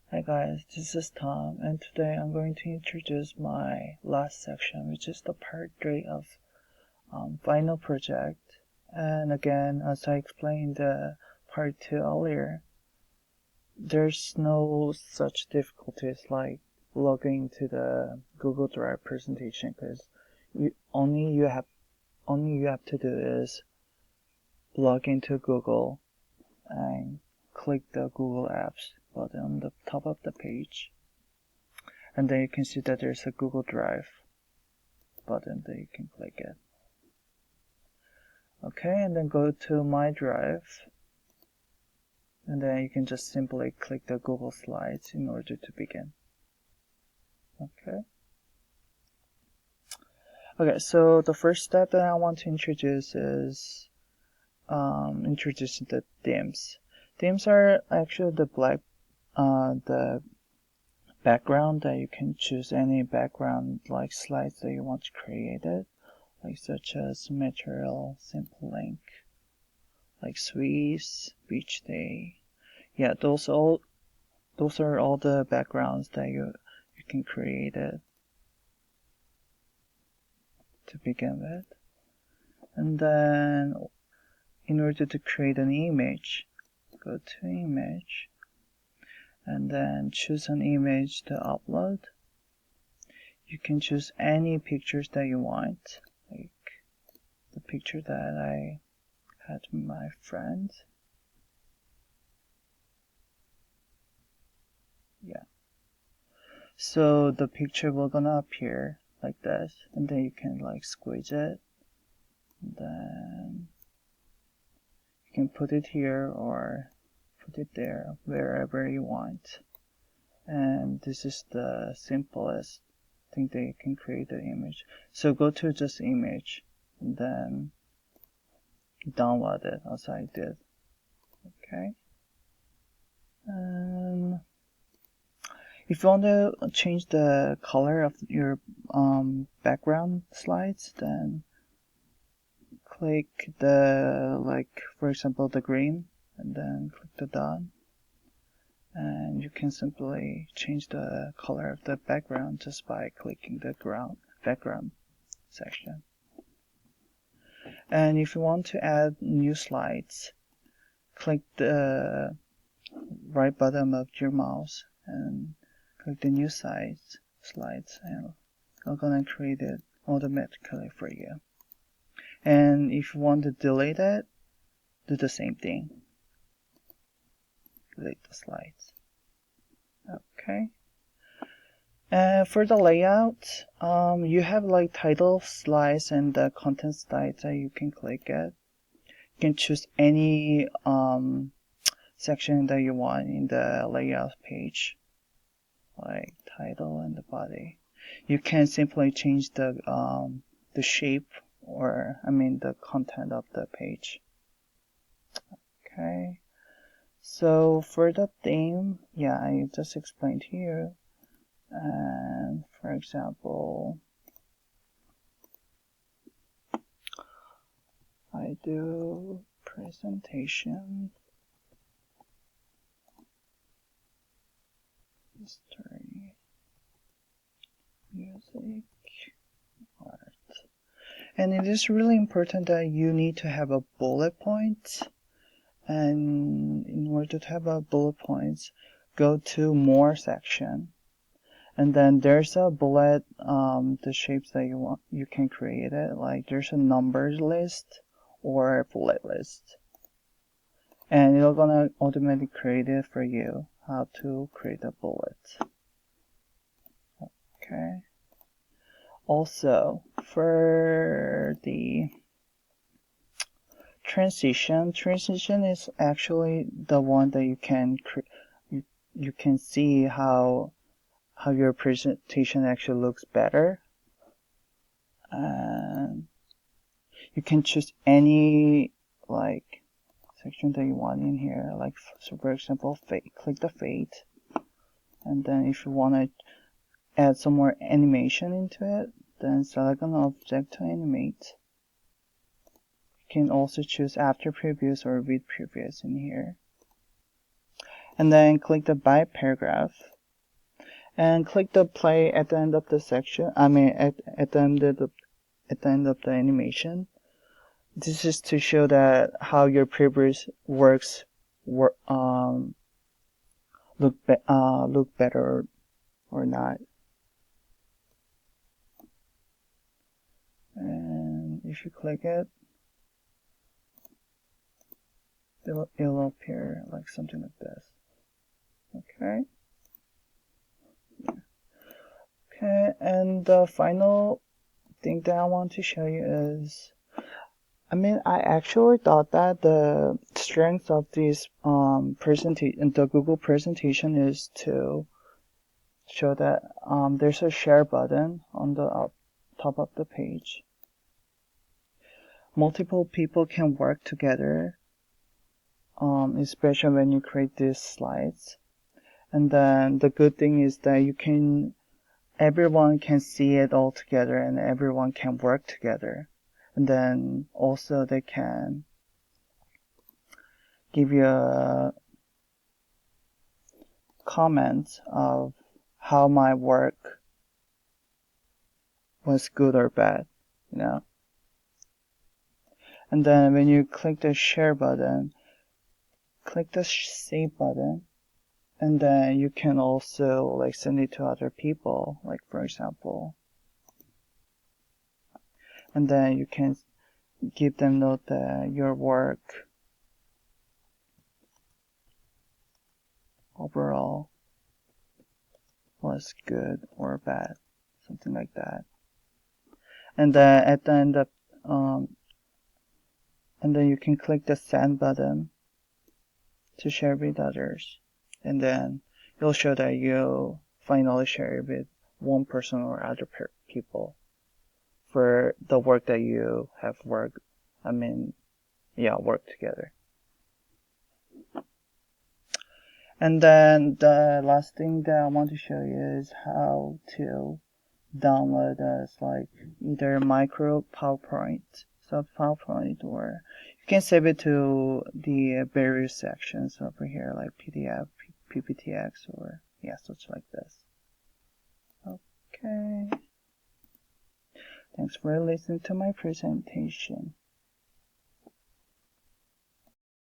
Hi guys, this is Tom, and today I'm going to introduce my last section, which is the part 3 of final project. And again, as I explained part 2 earlier, there's no such difficulties like logging to the Google Drive presentation, because only you have to do is log into Google and click the Google Apps button on the top of the page, and then you can see that there's a Google Drive button that you can click it. Okay, and then go to My Drive, and then you can just simply click the Google Slides in order to begin. Okay, so the first step that I want to introduce is introducing the themes. Themes are actually the background that you can choose any background like slides that you want to create it, like such as material, simple link, like Swiss, beach day. Yeah, those are all the backgrounds that you can create it to begin with. And then in order to create an image, go to image and then choose an image to upload. You can choose any pictures that you want, like the picture that I had with my friend. Yeah. So the picture will gonna appear like this, and then you can like squeeze it, and then you can put it here or put it there, wherever you want. And this is the simplest thing that you can create the image. So go to just image and then download it as I did. Okay. If you want to change the color of your background slides, then click the, like for example, the green, and then click the dot, and you can simply change the color of the background just by clicking the background section. And if you want to add new slides, click the right button of your mouse and click the new slides, and I'm gonna create it automatically for you. And if you want to delete it, do the same thing. Delete the slides. Okay. And for the layout, you have like title slides and the content slides that you can click it. You can choose any section that you want in the layout page, like title and the body. You can simply change the shape, or the content of the page. Okay, so for the theme, yeah, I just explained here. And for example, I do presentation, history, music, art. And it is really important that you need to have a bullet point. And in order to have a bullet points, go to more section. And then there's a bullet, the shapes that you want, you can create it. Like there's a numbers list or a bullet list. And it's gonna automatically create it for you, how to create a bullet. Okay. Also, for the transition is actually the one that you can you can see how your presentation actually looks better. And you can choose any like section that you want in here, like so for example click the fade, and then if you want to add some more animation into it, then select an object to animate. You can also choose after previews or with previews in here. and then click the by paragraph, and click the play at the end of the section. I mean, at the end of the animation. This is to show that how your previous works look better or not. And if you click it, it'll appear like something like this. Okay. Okay, and the final thing that I want to show you is, I actually thought that the strength of this the Google presentation is to show that there's a share button on the top of the page. Multiple people can work together, especially when you create these slides. And then the good thing is that everyone can see it all together and everyone can work together. And then also they can give you a comment of how my work was good or bad, you know. And then when you click the share button, click the save button, and then you can also like send it to other people, like for example. And then you can give them note that your work overall was good or bad, something like that. And then at the end of and then you can click the send button to share with others, and then it'll show that you finally share with one person or other people for the work that you have worked together. And then the last thing that I want to show you is how to download as like either micro PowerPoint, sub PowerPoint, or you can save it to the various sections over here like PDF, PPTX, or such like this. Okay. Thanks for listening to my presentation.